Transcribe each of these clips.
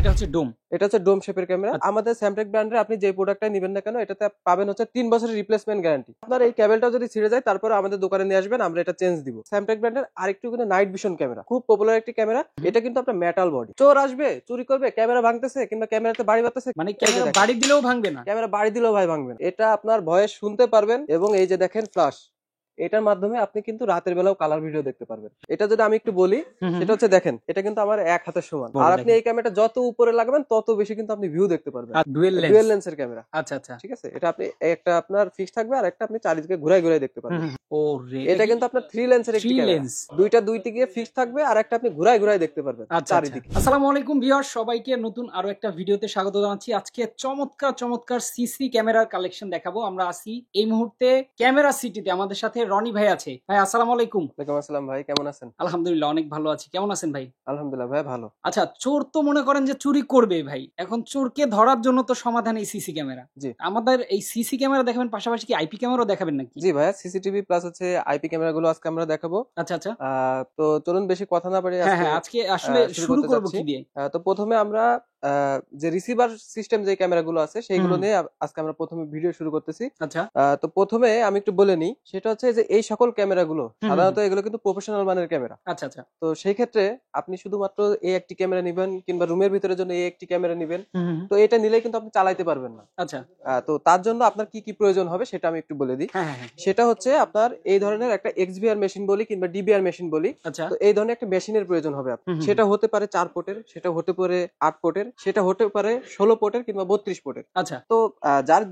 এটা হচ্ছে ডোম। এটা হচ্ছে ডোম শেপের ক্যামেরা। আমাদের স্যামটেক ব্র্যান্ডের আপনি যে প্রোডাক্টটা নেবেন না কেন এটাতে পাবেন হচ্ছে 3 বছরের রিপ্লেসমেন্ট গ্যারান্টি। আপনার এই কেবলটা যদি ছিঁড়ে যায় তারপরে আমাদের দোকানে নিয়ে আসবেন, আমরা এটা চেঞ্জ দিব। স্যামটেক ব্র্যান্ডের আরেকটু কিন্তু নাইট ভিশন ক্যামেরা, খুব পপুলার একটি ক্যামেরা। এটা কিন্তু আপনার মেটাল বডি। চোর আসবে, চুরি করবে, ক্যামেরা ভাঙতেছে কিংবা ক্যামেরাতে বাড়ি বাড়তেছে, মানে ক্যামেরা বাড়ি দিলেও ভাঙবে না। ক্যামেরা বাড়ি দিলেও ভাই ভাঙবে না। এটা আপনার ভয়েস শুনতে পারবেন এবং এই যে দেখেন ফ্ল্যাশ, এটার মাধ্যমে আপনি কিন্তু রাতের বেলাও কালার ভিডিও দেখতে পারবেন। এটা যদি আমি একটু বলি সেটা হচ্ছে দেখেন, এটা কিন্তু আমার এক হাতের সমান। আর আপনি এই ক্যামেরাটা যত উপরে লাগাবেন তত বেশি কিন্তু আপনি ভিউ দেখতে পারবেন। ডুয়াল লেন্সের ক্যামেরা। আচ্ছা আচ্ছা, ঠিক আছে। এটা আপনি একটা আপনার ফিক্স থাকবে আর একটা আপনি চারিদিকে ঘুরাই ঘুরাই দেখতে পারবেন। ওরে, এটা কিন্তু আপনার 3 লেন্সের একটি ক্যামেরা। দুইটা দুইটি গিয়ে ফিক্স থাকবে আর একটা আপনি ঘুরাই ঘুরাই দেখতে পারবেন চারিদিকে। আসসালামু আলাইকুম ভিউয়ার্স, সবাইকে নতুন আরো একটা ভিডিওতে স্বাগত জানাচ্ছি। আজকে চমৎকার চমৎকার সিসি ক্যামেরার কালেকশন দেখাবো। আমরা আছি এই মুহূর্তে ক্যামেরা সিটিতে। আমাদের সাথে রনি ভাই আছে। ভাই আসসালামু আলাইকুম। ওয়ালাইকুম আসসালাম ভাই, কেমন আছেন? আলহামদুলিল্লাহ অনেক ভালো আছি। কেমন আছেন ভাই? আলহামদুলিল্লাহ ভাই ভালো। আচ্ছা, চোর তো মনে করেন যে চুরি করবে ভাই, এখন চোরকে ধরার জন্য তো সমাধান এই সিসি ক্যামেরা। জি, আমাদের এই সিসি ক্যামেরা দেখাবেন, পাশাপাশি কি আইপি ক্যামেরাও দেখাবেন নাকি? জি ভাইয়া, সিসিটিভি প্লাস হচ্ছে আইপি ক্যামেরা গুলো আজকে আমরা দেখাবো। আচ্ছা আচ্ছা, তো চলুন বেশি কথা না বাড়িয়ে আজকে আসলে শুরু করব কি দিয়ে? তো প্রথমে আমরা যে রিসিভার সিস্টেম যে ক্যামেরাগুলো আছে সেইগুলো নিয়ে আজকে আমরা প্রথমে ভিডিও শুরু করতেছি। আচ্ছা, তো প্রথমে আমি একটু বলে নিই, সেটা হচ্ছে যে এই সকল ক্যামেরাগুলো সাধারণত এগুলো কিন্তু প্রফেশনাল মানের ক্যামেরা। আচ্ছা আচ্ছা, তো সেই ক্ষেত্রে আপনি শুধুমাত্র এই একটি ক্যামেরা নেবেন কিংবা রুমের ভিতরের জন্য এই একটি ক্যামেরা নেবেন, তো এটা নিলে কিন্তু আপনি চালাইতে পারবেন না। আচ্ছা, তো তার জন্য আপনার কি কি প্রয়োজন হবে সেটা আমি একটু বলে দিই। সেটা হচ্ছে আপনার এই ধরনের একটা এক্সভিআর মেশিন বলি কিংবা ডিবিআর মেশিন বলি। তো এই ধরনের একটা মেশিনের প্রয়োজন হবে আপনার। সেটা হতে পারে 4 পোর্টের, সেটা হতে পারে 8 পোর্টের, সেটা হতে পারে 16 পোর্টের কিংবা 32 পোর্টের। আচ্ছা, তো যার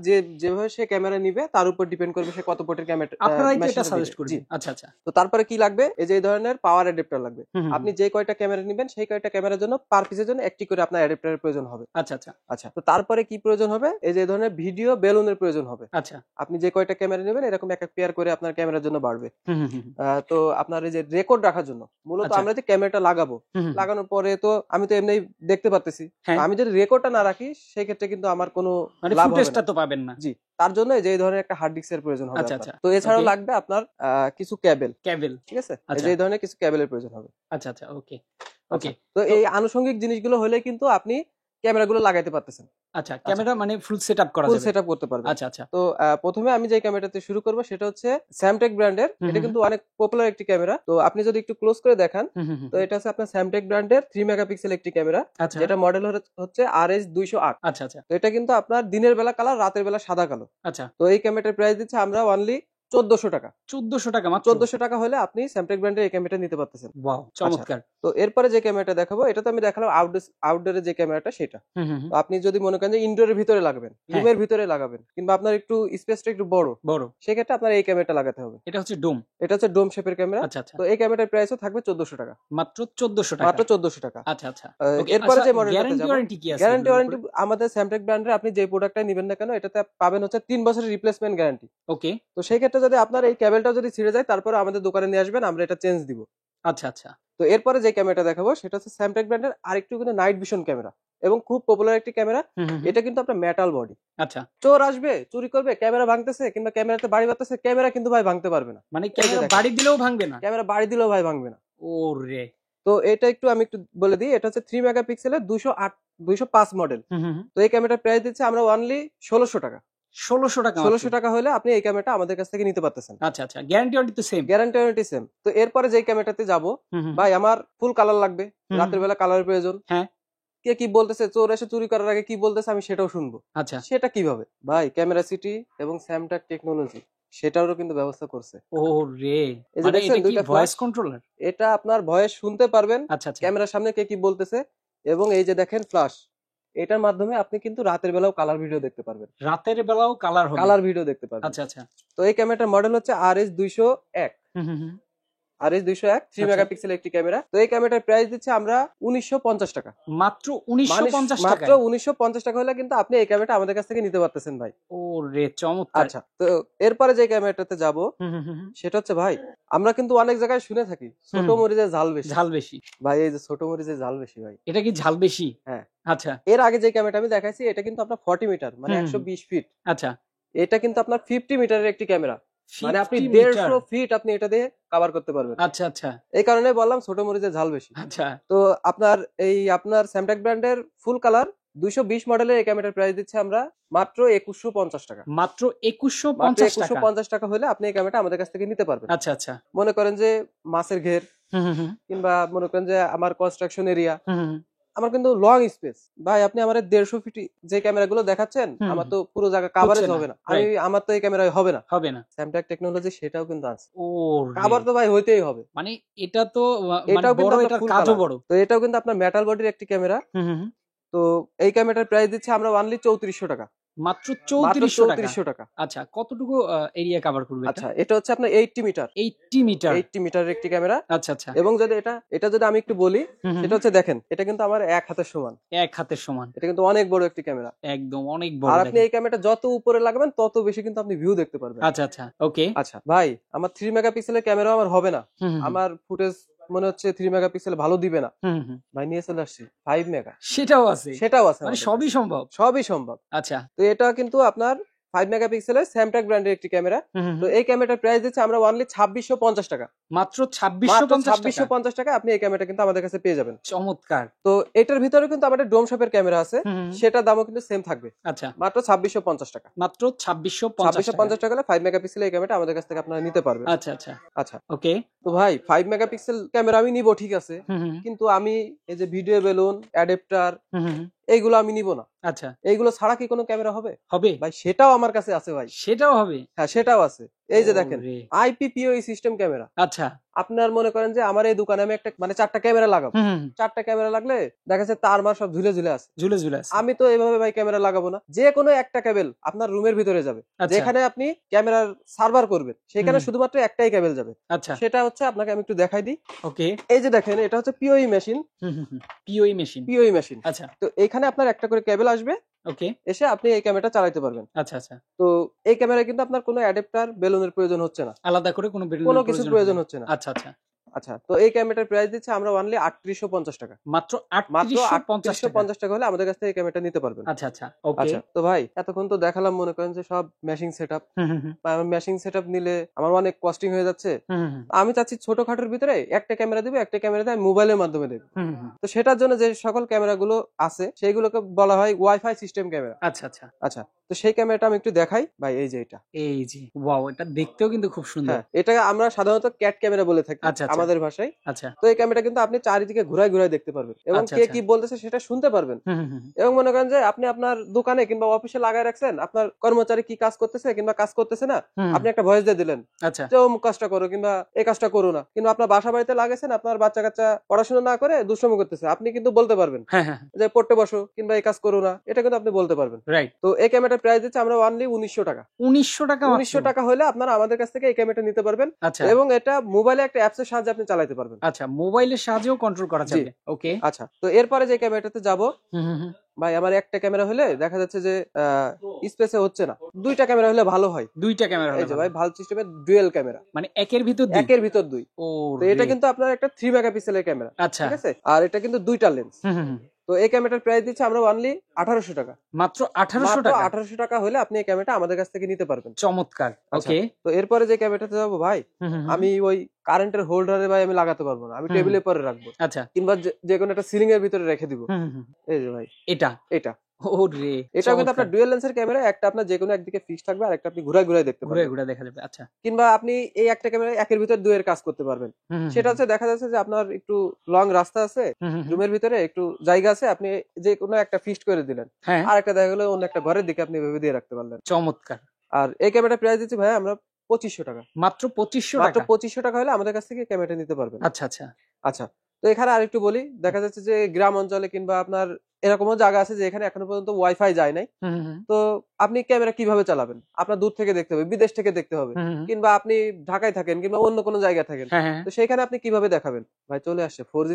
যেভাবে সে ক্যামেরা নিবে তার উপর ডিপেন্ড করবে সে কত পোর্টের ক্যামেরা আপনারাই তো এটা সাজেস্ট করবেন। আচ্ছা আচ্ছা, তো তারপরে কি লাগবে, এই যে এই ধরনের পাওয়ার অ্যাডাপ্টার লাগবে। আপনি যে কয়টা ক্যামেরা নেবেন সেই কয়টা ক্যামেরার জন্য পার পিসের জন্য একটি করে আপনার অ্যাডাপ্টারের প্রয়োজন হবে। আচ্ছা আচ্ছা আচ্ছা, তো তারপরে কি প্রয়োজন হবে, এই যে এই ধরনের ভিডিও বেলুনের প্রয়োজন হবে। আচ্ছা, আপনি যে কয়টা ক্যামেরা নেবেন এরকম এক এক পেয়ার করে আপনার ক্যামেরার জন্য বাড়বে। তো আপনার এই যে রেকর্ড রাখার জন্য মূলত আমরা যে ক্যামেরাটা লাগাবো, লাগানোর পরে তো আমি তো এমনি দেখতে পারতেছি, আমি যদি রেকর্ডটা না রাখি সেই ক্ষেত্রে কিন্তু আমার কোনো লাভ হবে না, তো পাবেন না। জি, তার জন্য যে এই ধরনের একটা হার্ড ডিস্কের প্রয়োজন হবে। তো এছাড়াও লাগবে আপনার কিছু কেবল, ঠিক আছে। এই ধরনের কিছু কেবলের প্রয়োজন হবে। আচ্ছা আচ্ছা, ওকে ওকে। তো এই আনুষঙ্গিক জিনিসগুলো হলে কিন্তু আপনি ক্যামেরাগুলো লাগাইতে পারতেছেন। আচ্ছা, ক্যামেরা মানে ফুল সেটআপ করা যাবে, ফুল সেটআপ করতে পারবেন। আচ্ছা আচ্ছা, তো প্রথমে আমি যে ক্যামেরাতে শুরু করব সেটা হচ্ছে স্যামটেক ব্র্যান্ডের। এটা কিন্তু অনেক পপুলার একটি ক্যামেরা। তো আপনি যদি একটু ক্লোজ করে দেখান, তো এটা হচ্ছে আপনার স্যামটেক ব্র্যান্ডের 3 মেগাপিক্সেল একটি ক্যামেরা, যেটা মডেল হচ্ছে RS208। আচ্ছা আচ্ছা, তো এটা কিন্তু আপনার দিনের বেলা কালার, রাতের বেলা সাদা কালো। আচ্ছা, তো এই ক্যামেরাটার প্রাইস দিচ্ছে আমরা অনলি 1400 টাকা। 1400 টাকা মাত্র? 1400 টাকা হলে আপনি স্যামটেক ব্র্যান্ডের এই ক্যামেরাটা নিতে পারতেছেন। ওয়াও, চমৎকার। তো এরপরে যে ক্যামেরাটা দেখাবো, এটা তো আমি দেখালাম আউটডোরে যে ক্যামেরাটা সেটা। তো আপনি যদি মনে করেন যে ইনডোরের ভিতরে লাগাবেন, রুমের ভিতরে লাগাবেন, কিংবা আপনার একটু স্পেসটা একটু বড়, সেক্ষেত্রে আপনার এই ক্যামেরাটা লাগাতে হবে। এটা হচ্ছে ডোম। এটা হচ্ছে ডোম শেপের ক্যামেরা। তো এই ক্যামেরাটার প্রাইসও থাকবে 1400 টাকা। মাত্র 1400 টাকা? মাত্র 1400 টাকা। আচ্ছা আচ্ছা। এরপরে যে মডেলটা গ্যারান্টি ওয়ারেন্টি কি আছে? গ্যারান্টি ওয়ারেন্টি আমাদের স্যামটেক ব্র্যান্ডের আপনি যে প্রোডাক্টটা নেবেন না কেন এটাতে পাবেন হচ্ছে 3 বছরের রিপ্লেসমেন্ট গ্যারান্টি। ওকে। তো সেই ক্ষেত্রে যদি আপনার এই কেবলটা যদি ছিঁড়ে যায় তারপরে আমাদের দোকানে নিয়ে আসবেন, আমরা এটা চেঞ্জ দিব। আচ্ছা আচ্ছা। তো এরপরে যে ক্যামেরাটা দেখাবো সেটা হচ্ছে স্যামটেক ব্র্যান্ডের আরেকটু কিন্তু নাইট ভিশন ক্যামেরা এবং খুব পপুলার একটি ক্যামেরা। এটা কিন্তু আপনার মেটাল বডি। আচ্ছা, চোর আসবে, চুরি করবে, ক্যামেরা ভাঙতেছে কিংবা ক্যামেরাতে বাড়ি বাড়তেছে, ক্যামেরা কিন্তু ভাই ভাঙতে পারবে না। মানে ক্যামেরা বাড়ি দিলেও ভাঙবে না? ক্যামেরা বাড়ি দিলেও ভাই ভাঙবে না। ওরে, তো এটা একটু আমি একটু বলে দিই, এটা হচ্ছে 3 মেগাপিক্সেলের 205 মডেল। তো এই ক্যামেরাটার প্রাইস দিচ্ছে আমরা অনলি 1600 টাকা। 1600 টাকা? 1600 টাকা হলে আপনি এই ক্যামেরাটা আমাদের কাছ থেকে নিতে পারতেছেন। আচ্ছা আচ্ছা, গ্যারান্টি ওয়ারেন্টি তো সেম? Guarantee warranty same. তো এরপরে যে ক্যামেরাটাতে যাব, ভাই আমার ফুল কালার লাগবে, রাতের বেলা কালারের প্রয়োজন। কে কি বলতেছে, চোর এসে চুরি করার আগে কি বলতেছে আমি সেটাও শুনবো। আচ্ছা, সেটা কিভাবে? ভাই ক্যামেরা সিটি এবং স্যামটেক টেকনোলজি সেটারও কিন্তু ব্যবস্থা করছে। ওরে, মানে এটা কি ভয়েস কন্ট্রোলার? এটা আপনার ভয়েস শুনতে পারবেন, আচ্ছা আচ্ছা, ক্যামেরার সামনে কে কি বলতেছে, এবং এই যে দেখেন ফ্ল্যাশ, এটার মাধ্যমে আপনি কিন্তু রাতের বেলাও কালার ভিডিও দেখতে পারবেন। রাতের বেলাও কালার ভিডিও দেখতে পারবেন। আচ্ছা আচ্ছা। তো এই ক্যামেরাটার মডেল হচ্ছে RS201। RS201 3 মেগাপিক্সেল একটি ক্যামেরা। তো এই ক্যামেরাটার প্রাইস দিচ্ছে আমরা 1950 টাকা। মাত্র 1950 টাকা? মাত্র 1950 টাকা হলে কিন্তু আপনি এই ক্যামেরাটা আমাদের কাছ থেকে নিতে পারতেছেন ভাই। ওরে চমৎকার। আচ্ছা, তো এরপরে যে ক্যামেরাটাতে যাব সেটা হচ্ছে ভাই, আমরা কিন্তু অনেক জায়গায় শুনে থাকি ছোট মরিচের ঝাল বেশি। ভাই এই যে ছোট মরিচের ঝাল বেশি ভাই, এটা কি ঝাল বেশি? হ্যাঁ। আচ্ছা, এর আগে যে ক্যামেরাটা আমি দেখাইছি এটা কিন্তু আপনার 40 মিটার মানে 120 ফিট। আচ্ছা, এটা কিন্তু আপনার 50 মিটারের একটি ক্যামেরা। মানে আপনি 50 মিটার। 150 ফিট আপনি এটা দিয়ে কভার করতে পারবেন। আচ্ছা আচ্ছা এই কারণে বললাম ছোট মরিচের ঝাল বেশি। আচ্ছা। তো আপনার স্যামটাক ব্র্যান্ডের ফুল কালার 220 মডেলের এই ক্যামেরার প্রাইস দিচ্ছি আমরা মাত্র 2150 টাকা। মাত্র মাত্র 2150 টাকা। 2150 টাকা হলে আপনি এই ক্যামেরাটা আমাদের কাছ থেকে নিতে পারবেন। আচ্ছা আচ্ছা। মনে করেন যে মাছের ঘের হুম হুম হুম কিংবা মনে করেন যে আমার কনস্ট্রাকশন এরিয়া, হুম হুম আমার কিন্তু লং স্পেস। ভাই আপনি আমার 150 ফিট যে ক্যামেরাগুলো দেখাচ্ছেন হুম, আমার হুম। তো পুরো জায়গা হচ্ছে কাভারেজ না, হবে না। রাইট। আমার তো এই ক্যামেরায় হবে না। হবে না। স্যামটাক টেকনোলজি সেটাও কিন্তু আছে। ও কাভার তো ভাই হইতেই হবে। মানে এটা তো মানে এটাও কিন্তু বড়, আপনার এটার ফুল কাজও কালার। বড়। তো এটাও কিন্তু আপনার মেটাল বডির একটি ক্যামেরা। হুম হুম হুম। তো এই ক্যামেরাটার প্রাইস দিচ্ছি আমরা অনলি 3400 টাকা। মাত্র মাত্র 3400 টাকা। 3400 টাকা। আচ্ছা, কতটুকু এরিয়া কভার করবে এটা? আচ্ছা, এটা হচ্ছে আপনার 80 মিটার। 80 মিটার। 80 মিটারের একটি ক্যামেরা। আচ্ছা আচ্ছা। এবং যদি এটা যদি আমি একটু বলি, হুম হুম সেটা হচ্ছে দেখেন, এটা কিন্তু আমার এক হাতের সমান। এক হাতের সমান। এটা কিন্তু অনেক বড় একটি ক্যামেরা। একদম অনেক বড় আর আপনি দেখেন। এই ক্যামেরাটা যত উপরে লাগাবেন তত বেশি কিন্তু আপনি ভিউ দেখতে পারবেন। আচ্ছা আচ্ছা। ওকে। আচ্ছা ভাই, আমার 3 মেগাপিক্সেলের ক্যামেরা আমার হবে না। হুম হুম হুম। আমার ফুটেজ মনে হচ্ছে 3 মেগাপিক্সেল ভালো দিবে না। হুম হুম। ভাই নিয়ে চলে আসছি 5 মেগা। সেটাও আছে। সেটাও আছে মানে আমাদের সবই কাছে। সম্ভব। সবই সম্ভব। আচ্ছা। তো এটা কিন্তু আপনার 5 মেগাপিক্সেলের স্যামটাক ব্র্যান্ডের একটি ক্যামেরা। হুম হুম তো হুম। এই ক্যামেরাটার প্রাইস দিচ্ছি আমরা অনলি 2650 টাকা। মাত্র মাত্র 2650 টাকা। 2650 টাকা আপনি এই ক্যামেরাটা কিন্তু আমাদের কাছে পেয়ে যাবেন। চমৎকার। তো এটার ভিতরে কিন্তু আমাদের ডোম শপের ক্যামেরা আছে, হুম হুম হুম। সেটার দামও কিন্তু সেম থাকবে। আচ্ছা। মাত্র 2650 টাকা। মাত্র 2650 টাকা। 2650 টাকা হলে 5 মেগাপিক্সেলের এই ক্যামেরাটা আমাদের কাছ থেকে আপনারা নিতে পারবেন। আচ্ছা আচ্ছা। আচ্ছা, ওকে। তো ভাই 5 মেগাপিক্সেল ক্যামেরা আমি নিব ঠিক আছে, হুম হুম কিন্তু আমি এই যে ভিডিও বেলুন, অ্যাডাপ্টার হুম হুম হুম। এইগুলো আমি নিব না। আচ্ছা। এইগুলো ছাড়া কি কোনো ক্যামেরা হবে? হবে? ভাই সেটাও আমার কাছে আছে ভাই। সেটাও হবে? হ্যাঁ, সেটাও আছে। এই যে দেখেন, ওরে! আইপিপিওই সিস্টেম ক্যামেরা। আচ্ছা। আপনার মনে করেন যে আমার এই দোকানে আমি একটা মানে 4টা ক্যামেরা লাগাবো। হুম হুম হুম। 4টা ক্যামেরা লাগলে দেখা যাচ্ছে তার মার সব ঝুলে ঝুলে আছে। ঝুলে ঝুলে আছে। আমি তো এভাবে ভাই ক্যামেরা লাগাবো না। যে কোনো একটা কেবল আপনার রুমের ভিতরে যাবে। আচ্ছা। যেখানে আপনি ক্যামেরার সার্ভার করবেন, সেখানে হুম। শুধুমাত্র একটাই কেবল যাবে। আচ্ছা। সেটা হচ্ছে আপনাকে আমি একটু দেখাই দিই। ওকে। এই যে দেখেন, এটা হচ্ছে পিওই মেশিন। হুম হুম হুম। পিওই মেশিন। পিওই মেশিন। আচ্ছা। তো এখানে আপনার একটা করে কেবল আসবে। ওকে। এসে আপনি এই ক্যামেরাটা চালাতে পারবেন। আচ্ছা আচ্ছা। তো এই ক্যামেরায় কিন্তু আপনার কোনো অ্যাডাপ্টার, বেলুনের প্রয়োজন হচ্ছে না। আলাদা করে কোনো কোনো বেলুনের কিছুর প্রয়োজন হবে প্রয়োজন না। হচ্ছে না। আচ্ছা আচ্ছা। আচ্ছা, তো এই ক্যামেরাটার প্রাইস দিচ্ছি আমরা অনলি 3850 টাকা। মাত্র মাত্র 3850 টাকা। 3850 টাকা হলে আমাদের কাছ থেকে এই ক্যামেরাটা নিতে পারবেন। আচ্ছা আচ্ছা। ওকে। আচ্ছা, তো ভাই এতক্ষণ তো দেখালাম মনে করেন যে সব মেশিং সেটআপ। হুম হুম হুম। মেশিং সেটআপ নিলে আমার অনেক কস্টিং হয়ে যাচ্ছে। হুম হুম হুম। আমি চাচ্ছি ছোটখাটোর ভিতরে একটা ক্যামেরা দিব, একটা ক্যামেরা দিয়ে মোবাইলের মাধ্যমে দেব। হুম হুম হুম। তো সেটার জন্য যে সকল ক্যামেরাগুলো আছে সেগুলোকে বলা হয় ওয়াইফাই সিস্টেম ক্যামেরা। আচ্ছা আচ্ছা। আচ্ছা, তো সেই ক্যামেরাটা আমি একটু দেখাই ভাই। এই যে এটা, এই যে ওয়াও, এটা দেখতেও কিন্তু খুব সুন্দর। হ্যাঁ, এটা আমরা সাধারণত ক্যাট ক্যামেরা বলে থাকি আচ্ছা আচ্ছা। আমাদের ভাষায়। আচ্ছা। তো এই ক্যামেরাটা কিন্তু আপনি চারিদিকে ঘুরায় ঘুরায় দেখতে পারবেন এবং আচ্ছা কে আচ্ছা। কি বলতেছে সেটা শুনতে পারবেন। হুম হুম হুম। এবং মনে করেন যে আপনি আপনার দোকানে কিংবা অফিসে লাগায় রাখছেন, আপনার কর্মচারী কি কাজ করতেছে কিংবা কাজ করতেছে না, হুম। আপনি একটা ভয়েস দিয়ে দিলেন আচ্ছা। যে অমুক কাজটা করো কিংবা এই কাজটা করো না, কিংবা আপনার বাসা বাড়িতে লাগাইছেন, আপনার বাচ্চা কাচ্চা পড়াশোনা না করে দুষ্টামি করতেছে, আপনি কিন্তু বলতে পারবেন হ্যাঁ হ্যাঁ। যে পড়তে বসো কিংবা এই কাজ করো না, এটা কিন্তু আপনি বলতে পারবেন। রাইট। তো এই ক্যামেরাটার প্রাইস দিচ্ছে আমরা অনলি 1900 টাকা। 1900 টাকা মাত্র। 1900 টাকা হলে আপনারা আমাদের কাছ থেকে এই ক্যামেরাটা নিতে পারবেন আচ্ছা। এবং এটা মোবাইলে একটা অ্যাপসের সাহায্যে আপনি চালাতে পারবেন। আচ্ছা, মোবাইলের সাহায্যেও কন্ট্রোল করা জি। যাবে। ওকে। আচ্ছা, তো এরপরে যে ক্যামেরাটাতে যাব, হুম হুম হুম। ভাই আমার একটা ক্যামেরা হলে দেখা যাচ্ছে যে স্পেসে হচ্ছে না, দুইটা ক্যামেরা হলে ভালো হয়। দুইটা ক্যামেরা এই হলে যে ভালো। ভাই ভালভ সিস্টেমের ডুয়েল ক্যামেরা, মানে একের ভিতর দুই। একের ভিতর দুই। ও তো এটা কিন্তু আপনার একটা 3 মেগাপিক্সেলের ক্যামেরা, আচ্ছা। ঠিক আছে, আর এটা কিন্তু দুইটা লেন্স। হুম হুম হুম। তো এই ক্যামেরাটার প্রাইস দিচ্ছি আমরা অনলি 1800 টাকা। মাত্র 1800 মাত্র টাকা। 1800 টাকা হলে আপনি এই ক্যামেরাটা আমাদের কাছ থেকে নিতে পারবেন। চমৎকার। আচ্ছা, ওকে। তো এরপরে যে ক্যামেরাটাতে যাবো ভাই, হুম হুম হুম। আমি ওই কারেন্টের হোল্ডারে ভাই আমি লাগাতে পারবো না, আমি হুম। টেবিলের পরে রাখবো আচ্ছা। কিংবা যে কোনো একটা সিলিং এর ভিতরে রেখে দিব। হুম হুম হুম। এই যে ভাই এটা। এটা ওরে এটাও কিন্তু চমৎকার। আপনার ডুয়াল লেন্সের ক্যামেরা, একটা আপনার যে কোনো একদিকে ফিক্স থাকবে আর একটা আপনি ঘুরায় ঘুরায় দেখতে ঘুরে পারবেন। ঘুরে দেখা যাবে। আচ্ছা। কিংবা আপনি এই একটা ক্যামেরা একের ভিতর দুইয়ের কাজ করতে পারবেন। হুম হুম সেটা হুম। হচ্ছে দেখা যাচ্ছে যে আপনার একটু লং রাস্তা আছে, হুম হুম হুম। রুমের ভিতরে একটু জায়গা আছে, আপনি যে কোনো একটা ফিক্সড করে দিলেন, হ্যাঁ। আর একটা দেখা গেলো অন্য একটা ঘরের দিকে আপনি এভাবে দিয়ে রাখতে পারলেন। চমৎকার। আর এই ক্যামেরাটা প্রাইস দিচ্ছি ভাই আমরা 2500 টাকা। মাত্র 2500 মাত্র টাকা। 2500 টাকা হলে আমাদের কাছ থেকে ক্যামেরাটা নিতে পারবেন। আচ্ছা আচ্ছা। আচ্ছা, তো এখানে আরেকটু বলি, দেখা যাচ্ছে যে গ্রাম অঞ্চলে কিংবা আপনার এরকমও জায়গা আছে যে এখানে এখনো পর্যন্ত ওয়াইফাই যায় নাই। হুম হুম হুম। তো আপনি ক্যামেরা কিভাবে চালাবেন? আপনার দূর থেকে দেখতে হবে, বিদেশ থেকে দেখতে হবে, হুম হুম হুম। কিংবা আপনি ঢাকায় থাকেন কিংবা অন্য কোনো জায়গায় থাকেন। হ্যাঁ হ্যাঁ। তো সেইখানে আপনি কিভাবে দেখাবেন? ভাই চলে আসছে 4G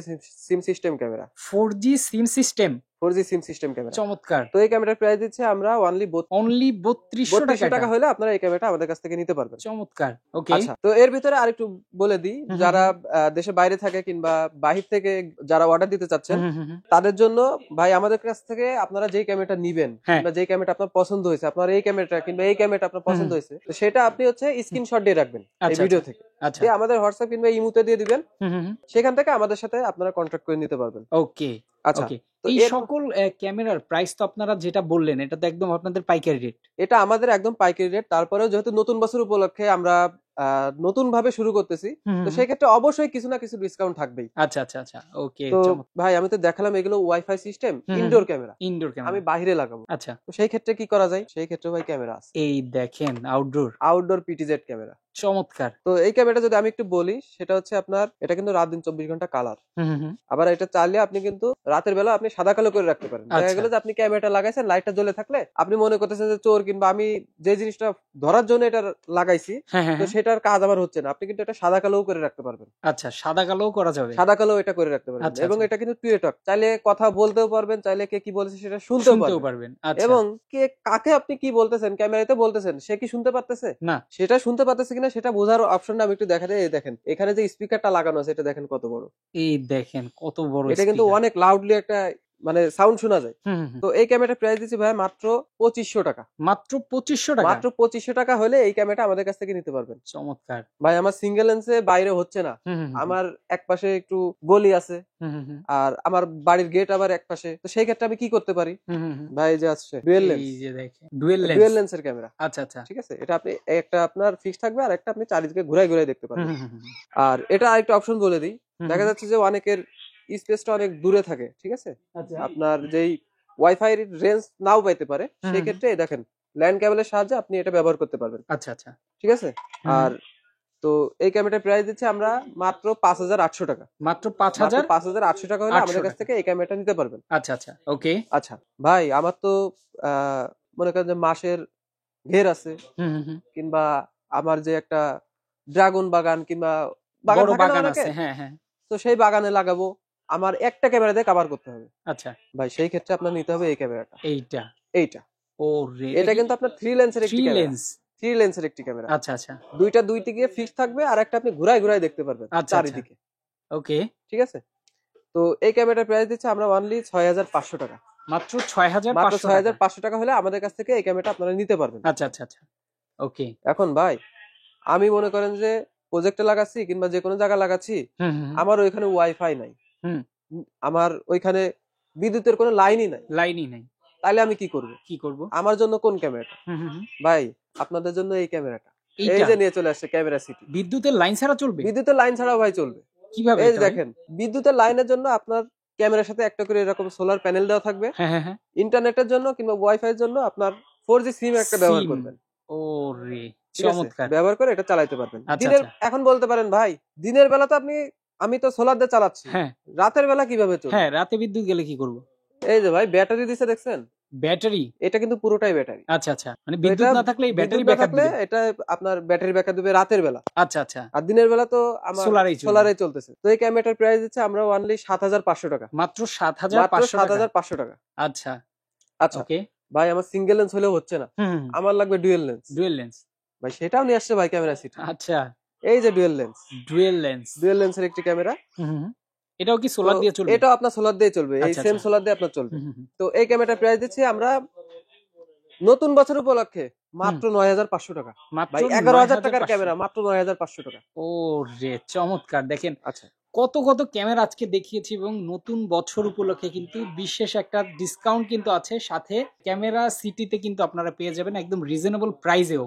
সিম সিস্টেম ক্যামেরা। 4G সিম সিস্টেম। 4G সিম সিস্টেম ক্যামেরা। চমৎকার। তো এই ক্যামেরার প্রাইস দিচ্ছে আমরা অনলি অনলি 3200 টাকা 3200 টাকা এটা। হলে আপনারা এই ক্যামেরাটা আমাদের কাছ থেকে নিতে পারবেন। চমৎকার। ওকে। আচ্ছা, তো এর ভিতরে আরেকটু বলে দিই, হুম হুম যারা দেশের বাইরে থাকে কিংবা বাহির থেকে যারা অর্ডার দিতে চাচ্ছেন, হুম হুম হুম। তাদের জন্য ভাই আমাদের কাছ থেকে আপনারা যেই ক্যামেরাটা নিবেন হ্যাঁ। কিংবা যেই ক্যামেরাটা আপনার পছন্দ হয়েছে, আপনার এই ক্যামেরাটা কিংবা এই ক্যামেরাটা আপনার পছন্দ হয়েছে, তো সেটা আপনি হচ্ছে স্ক্রিনশট দিয়ে রাখবেন এই আচ্ছা ভিডিও আচ্ছা থেকে, আচ্ছা দিয়ে আমাদের হোয়াটসঅ্যাপ কিংবা ইমুতে দিয়ে দিবেন, হুম হুম সেখান থেকে আমাদের সাথে আপনারা কন্ট্যাক্ট করে নিতে পারবেন। ওকে আচ্ছা, ওকে তো এই এর সকল ক্যামেরার প্রাইস তো আপনারা যেটা বললেন এটা তো একদম আপনাদের পাইকারি রেট। এটা আমাদের একদম পাইকারি রেট। তারপরেও যেহেতু নতুন বছর উপলক্ষে আমরা নতুন ভাবে শুরু করতেছি, হুম তো হুম সেই ক্ষেত্রে অবশ্যই কিছু না কিছু ডিসকাউন্ট থাকবেই। আচ্ছা আচ্ছা আচ্ছা ওকে তো চমৎকার ভাই আমি তো দেখালাম এগুলো ওয়াইফাই সিস্টেম, হুম হুম ইনডোর ক্যামেরা, ইনডোর আমি ক্যামেরা বাইরে লাগাবো। আচ্ছা তো সেই ক্ষেত্রে কি করা যায়? সেই ক্ষেত্রে ভাই ক্যামেরা আছে, এই দেখেন আউটডোর আউটডোর পিটিজেড ক্যামেরা। চমৎকার তো এই ক্যামেরাটা যদি আমি একটু বলি, সেটা হচ্ছে আপনার এটা কিন্তু রাত দিন 24 ঘন্টা কালার। হুম হুম হুম, আবার এটা চাইলে আপনি কিন্তু রাতের বেলা আপনি সাদা কালো করে রাখতে পারেন। দেখা আচ্ছা গেল যে আপনি ক্যামেরাটা লাগাইছেন, লাইটটা জ্বলে থাকলে আপনি মনে করতেছেন যে চোর, কিংবা আমি যে জিনিসটা ধরার জন্য এটা লাগাইছি, হ্যাঁ হ্যাঁ তো হ্যাঁ সেটার কাজ আমার হচ্ছে না, আপনি কিন্তু এটা সাদা কালোও করে রাখতে পারবেন। আচ্ছা সাদা কালোও করা যাবে সাদা কালো এটা করে রাখতে পারবেন, আচ্ছা এবং আচ্ছা এটা কিন্তু টু টক, চাইলে কথা বলতেও পারবেন, চাইলে কে কি বলেছে সেটা শুনতেও শুনতেও পারবেন। পারবেন আচ্ছা এবং কে কাকে আপনি কি বলতেছেন, ক্যামেরাতে বলতেছেন, সে কি শুনতে পারতেছে, না সেটা শুনতে পারতেছে কিনা সেটা বোঝার অপশনটা আমি একটু দেখাতে, এই দেখেন এখানে যে স্পিকারটা লাগানো আছে এটা দেখেন কত বড়। এই দেখেন কত বড় এটা কিন্তু স্পিকার অনেক লাউডলি একটা মানে সাউন্ড শোনা যায়। হুম হুম হুম। তো এই ক্যামেরাটার প্রাইস দিচ্ছি ভাই মাত্র 2500 টাকা। মাত্র 2500 টাকা মাত্র 2500 টাকা হলে এই ক্যামেরাটা আমাদের কাছ থেকে নিতে পারবেন। চমৎকার ভাই আমার সিঙ্গেল লেন্সে বাইরে হচ্ছে না, হুম হুম হুম আমার এক পাশে একটু গলি আছে, হুম হুম হুম আর আমার বাড়ির গেট আবার এক পাশে, তো সেই ক্ষেত্রে আমি কি করতে পারি? হুম হুম হুম। ভাই যে আসছে ডুয়েল লেন্স, এই যে দেখেন ডুয়েল লেন্স ডুয়েল লেন্সের ক্যামেরা, আচ্ছা আচ্ছা ঠিক আছে? এটা আপনি একটা আপনার ফিক্স থাকবে, আর একটা আপনি চারিদিকে ঘুরাই ঘুরাই দেখতে হুম পারবেন। হুম হুম হুম আর এটা আরেকটা অপশন বলে দিই, হুম দেখা হুম। যাচ্ছে যে অনেকের স্পেসটা অনেক দূরে থাকে, ঠিক আছে? আচ্ছা আপনার যেই ওয়াইফাই রেঞ্জ নাও পাইতে পারে, হুম সেই হুম। ক্ষেত্রে এই দেখেন ল্যান্ড কেবলের সাহায্যে আপনি এটা ব্যবহার করতে পারবেন, আচ্ছা আচ্ছা ঠিক আছে? হুম হুম। আর তো এই ক্যামেরাটার প্রাইস দিচ্ছি আমরা মাত্র 5800 টাকা। মাত্র মাত্র 5000 5800 টাকা হলে 800 আমাদের কাছ টাকা থেকে এই ক্যামেরাটা নিতে পারবেন। আচ্ছা আচ্ছা ওকে আচ্ছা ভাই, আমার তো মনে করেন যে মাসের ঘের আছে, হুম হুম হুম। কিংবা আমার যে একটা ড্রাগন বাগান কিংবা বাগান বড় থাকে না বাগান অনেকে, আছে হ্যাঁ হ্যাঁ তো সেই বাগানে লাগাবো, আমার একটা ক্যামেরা দিয়ে কভার করতে হবে। আচ্ছা ভাই সেই ক্ষেত্রে আপনার নিতে হবে এই ক্যামেরাটা, এইটা এইটা। ও রে এটা এটা কি কিন্তু আপনার থ্রি লেন্সের একটি 3 ক্যামেরা, লেন্স থ্রি লেন্সের একটি ক্যামেরা, আচ্ছা আচ্ছা দুইটা দুই দিকে ফিক্স থাকবে, আর একটা আপনি ঘুরাই ঘুরাই দেখতে পারবেন আচ্ছা আচ্ছা চারিদিকে, ওকে ঠিক আছে? তো এই ক্যামেরাটার প্রাইস দিচ্ছে আমরা অনলি 6500 টাকা। মাত্র মাত্র 6500 টাকা 6500 টাকা হলে আমাদের কাছ থেকে এই ক্যামেরাটা আপনারা নিতে পারবেন। আচ্ছা আচ্ছা আচ্ছা ওকে এখন ভাই আমি মনে করেন যে প্রজেক্টে লাগাচ্ছি কিংবা যে কোনো জায়গায় লাগাচ্ছি, হুম হুম হুম। আমার ওইখানে ওয়াইফাই নাই, হুম আমার ওইখানে বিদ্যুতের কোনো লাইনই নাই, লাইনই নাই তাইলে আমি কি করব? কি করব আমার জন্য কোন ক্যামেরাটা? হুম হুম হুম। ভাই আপনাদের জন্য এই ক্যামেরাটা, এই এইটা যে নিয়ে চলে আসছে ক্যামেরা সিটি। বিদ্যুতের লাইন ছাড়া চলবে বিদ্যুতের লাইন ছাড়াও ভাই চলবে। কিভাবে এই যে এটা ভাই দেখেন, বিদ্যুতের লাইনের জন্য আপনার ক্যামেরার সাথে একটা করে এরকম সোলার প্যানেল দেওয়া থাকবে। হ্যাঁ হ্যাঁ হ্যাঁ ইন্টারনেটের জন্য কিংবা ওয়াইফাই এর জন্য আপনার 4G সিম একটা ব্যবহার সিম করবেন, ও রে ঠিক আছে? চমৎকার ব্যবহার করে এটা চালাতে পারবেন আচ্ছা দিনের। আচ্ছা এখন বলতে পারেন ভাই দিনের বেলা তো আমি তো সোলার দিয়ে চালাচ্ছি, হ্যাঁ রাতের বেলা কিভাবে চলবে? হ্যাঁ রাতে বিদ্যুৎ গেলে কি করব এই যে ভাই ব্যাটারি দিছে দেখছেন, ব্যাটারি এটা কিন্তু পুরোটাই ব্যাটারি। আচ্ছা আচ্ছা মানে তো বিদ্যুৎ এটা না থাকলে এই বিদ্যুৎ ব্যাটারি না ব্যাকআপ থাকলে দিবে এটা আপনার ব্যাটারি ব্যাকআপ দিবে রাতের বেলা, আচ্ছা আচ্ছা আর দিনের বেলা তো আমার সোলারেই চলবে সোলারে চলতেছে। তো এই ক্যামেরাটার প্রাইস দিচ্ছে আমরা অনলি 7500 টাকা। মাত্র মাত্র 7500 টাকা 7500 টাকা। আচ্ছা আচ্ছা ওকে ভাই আমার সিঙ্গেল লেন্স হলেও হচ্ছে না, হুম আমার লাগবে ডুয়েল লেন্স। ডুয়েল লেন্স ভাই সেটাও নিয়ে আসছে ভাই ক্যামেরা সিটি, আচ্ছা এই যে dual lens. Dual lens dual লেন্সের একটি ক্যামেরা। হুম হুম হুম। এটাও কি তো সোলার দিয়ে চলবে এটাও আপনার সোলার দিয়ে চলবে, এই আচ্ছা সেম আচ্ছা সোলার দিয়ে আপনার চলবে। হুম হুম হুম তো এই ক্যামেরাটার প্রাইস দিচ্ছি আমরা নতুন বছর উপলক্ষে হুম, মাত্র 9500 টাকা। মাত্র ভাই 11000 টাকার 9500 ক্যামেরা মাত্র 9500 টাকা। ও রে চমৎকার দেখেন আচ্ছা কত কত ক্যামেরা আজকে দেখিয়েছি এবং নতুন বছর উপলক্ষে কিন্তু বিশেষ একটা ডিসকাউন্ট কিন্তু আছে সাথে ক্যামেরা সিটিতে কিন্তু আপনারা পেয়ে যাবেন একদম রিজনেবল প্রাইসেও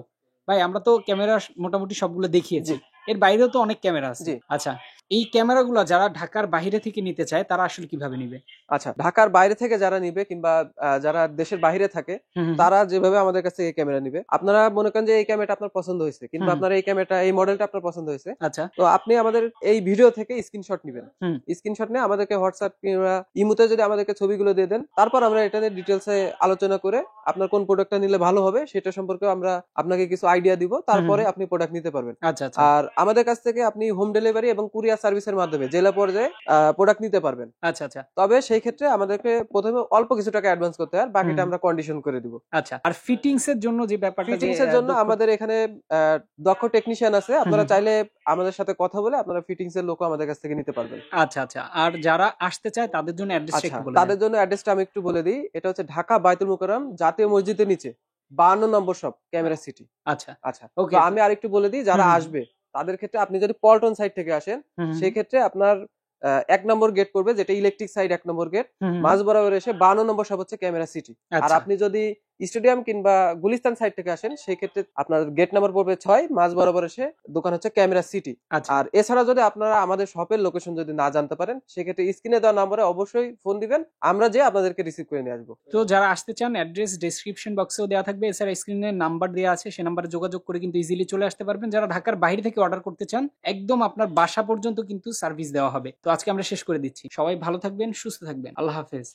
ভাই আমরা তো ক্যামেরা মোটামুটি সবগুলো দেখিয়েছি জি এর বাইরেও তো অনেক ক্যামেরা আছে জি। আচ্ছা এই ক্যামেরাগুলো যারা ঢাকার বাইরে থেকে নিতে চায় তারা আসলে কিভাবে নিবে আচ্ছা ঢাকার বাইরে থেকে যারা নিবে কিংবা যারা দেশের বাইরে থাকে, হুম হুম তারা যেভাবে আমাদের কাছ থেকে ক্যামেরা নিবে, আপনারা মনে করেন যে এই ক্যামেরাটা আপনার পছন্দ হয়েছে কিংবা হুম, আপনার এই ক্যামেরাটা এই মডেলটা আপনার পছন্দ হয়েছে, আচ্ছা তো আপনি আমাদের এই ভিডিও থেকে স্ক্রিনশট নিবেন। হুম স্ক্রিনশট নিয়ে আমাদেরকে হোয়াটসঅ্যাপ কিংবা ইমোতে যদি আমাদেরকে ছবিগুলো দিয়ে দেন, তারপর আমরা এটা নিয়ে ডিটেলসে আলোচনা করে আপনার কোন প্রোডাক্টটা নিলে ভালো হবে সেটা সম্পর্কে আমরা আপনাকে কিছু আইডিয়া দিব, তারপরে আপনি প্রোডাক্ট নিতে পারবেন। আচ্ছা আচ্ছা আর আমাদের কাছ থেকে আপনি হোম ডেলিভারি এবং কুরিয়ার সার্ভিসের মাধ্যমে জেলা পর্যায়ে প্রোডাক্ট নিতে পারবেন। আচ্ছা আচ্ছা তবে সেই ক্ষেত্রে আমাদেরকে প্রথমে অল্প কিছু টাকা অ্যাডভান্স করতে হয়, আর বাকিটা হুম। আমরা কন্ডিশন করে দিব। আচ্ছা আর ফিটিংস এর জন্য যে ব্যাপারটা যে ফিটিংস এর জন্য আমাদের এখানে দক্ষ টেকনিশিয়ান আছে, আপনারা হুম। চাইলে আমাদের সাথে কথা বলে আপনারা ফিটিংস এর লোকও আমাদের কাছ থেকে নিতে পারবেন। আচ্ছা আচ্ছা আর যারা আসতে চায় তাদের জন্য অ্যাড্রেসটা আচ্ছা একটু বলে তাদের দেন জন্য অ্যাড্রেসটা আমি একটু বলে দিই, এটা হচ্ছে ঢাকা বায়তুল মুকাররম জাতীয় মসজিদের নিচে 52 নম্বর শপ ক্যামেরা সিটি। আচ্ছা আচ্ছা, ওকে। তো আমি আরেকটু বলে দিই, যারা হুম, হুম, আসবে তাদের ক্ষেত্রে আপনি যদি পল্টন সাইড থেকে আসেন, হুম, হুম, সেক্ষেত্রে আপনার ১ নম্বর গেট পড়বে, যেটা ইলেকট্রিক সাইড ১ নম্বর গেট। হুম, হুম, মাঝ বরাবর এসে ৫২ নম্বর শপ হচ্ছে ক্যামেরা সিটি। আর আচ্ছা আপনি যদি স্টেডিয়াম কিংবা গুলিস্তান সাইড থেকে আসেন, সেক্ষেত্রে আপনার গেট নাম্বার পড়বে ৬, মাঝ বরাবর এসে দোকান হচ্ছে ক্যামেরা সিটি। আচ্ছা। আর এছাড়া যদি আপনারা আমাদের শপের লোকেশন যদি না জানতে পারেন, সেক্ষেত্রে স্ক্রিনে দেওয়া নম্বরে অবশ্যই ফোন দিবেন, আমরা যেয়ে আপনাদেরকে রিসিভ করে নিয়ে আসবো। তো যারা আসতে চান অ্যাড্রেস ডেসক্রিপশন বক্সেও দেওয়া থাকবে, এছাড়া স্ক্রিনে নাম্বার দেওয়া আছে, সে নাম্বারে যোগাযোগ করে কিন্তু ইজিলি চলে আসতে পারবেন। যারা ঢাকার বাইরে থেকে অর্ডার করতে চান, একদম আপনার বাসা পর্যন্ত কিন্তু সার্ভিস দেওয়া হবে। তো আজকে আমরা শেষ করে দিচ্ছি। সবাই ভালো থাকবেন, সুস্থ থাকবেন। আল্লাহ হাফেজ।